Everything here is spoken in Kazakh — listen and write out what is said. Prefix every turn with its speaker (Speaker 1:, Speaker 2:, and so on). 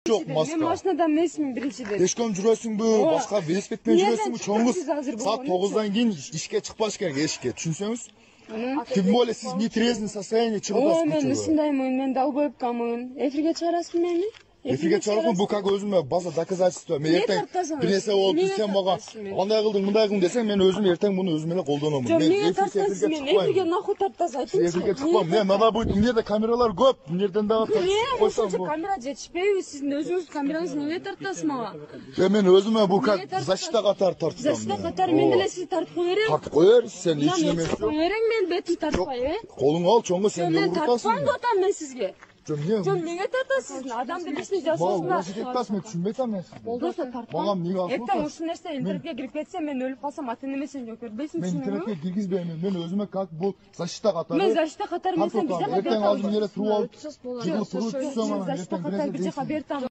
Speaker 1: Жоқ, маска.
Speaker 2: Мен машинадан емесмін біріншіден.
Speaker 1: Ешкім жүресің-бі, басқа велосипедпен жүресің-бі, чоңыз. Саат 9-дан кейін ішке шықпаш керек, ешке. Түсінсеңіз? Тем более сіз нетрезный состояние шығып
Speaker 2: О,
Speaker 1: атасыз
Speaker 2: мен
Speaker 1: көшеге.
Speaker 2: осындаймын, мен далбоебкамын. Эфирге шығарасың мені?
Speaker 1: Эфирге шығарасың, бұл как өзіме база доказательство. Мен ертең бір нәрсе болды, сен маған андай қылдың, мындай қылдың десең, мен өзім ертең бұны өзіме қолданамын.
Speaker 2: Жоқ, неге тартасың мен? Эфирге нахуй тартасың, айтыңызшы.
Speaker 1: Эфирге шықпаймын. Мен надо будет, мына жерде камералар көп. Мына жерден дағы тартып қойсам бұл.
Speaker 2: Камера жетішпейді, сіздің өзіңіз камераңыз неге тартасыз маған?
Speaker 1: Мен өзіме бұл как защита қатар тартсам.
Speaker 2: Защита қатар мен де сізді тартып қойырым.
Speaker 1: Тартып қойыр, сен ешіне мен жоқ.
Speaker 2: Қойырым мен бетін тартпай,
Speaker 1: Қолың ал, чоңғы сен не
Speaker 2: мен
Speaker 1: ұртасың.
Speaker 2: тартпайын отам мен сізге.
Speaker 1: Жоқ,
Speaker 2: Неге тартасыз? Адамды бесін
Speaker 1: маған
Speaker 2: жасосына.
Speaker 1: уәжет етпес, мен түсінбей тұрмын мен сізді.
Speaker 2: Болдырса тартпайын.
Speaker 1: Маған неге асыл
Speaker 2: Ертең осы нәрсе интернетке кіріп кетсе, мен өліп қалсам, ата неме сен жоқ көрбейсің
Speaker 1: мен
Speaker 2: түсінемін.
Speaker 1: интернетке киргизбеймін. Мен өзіме как бұл защита қатары.
Speaker 2: Мен защита қатар мен сен
Speaker 1: Ертең
Speaker 2: бізде
Speaker 1: азыр жере тұрып алып, жығылып тұрып түссем, ертең
Speaker 2: защита қатар бізде қабертам.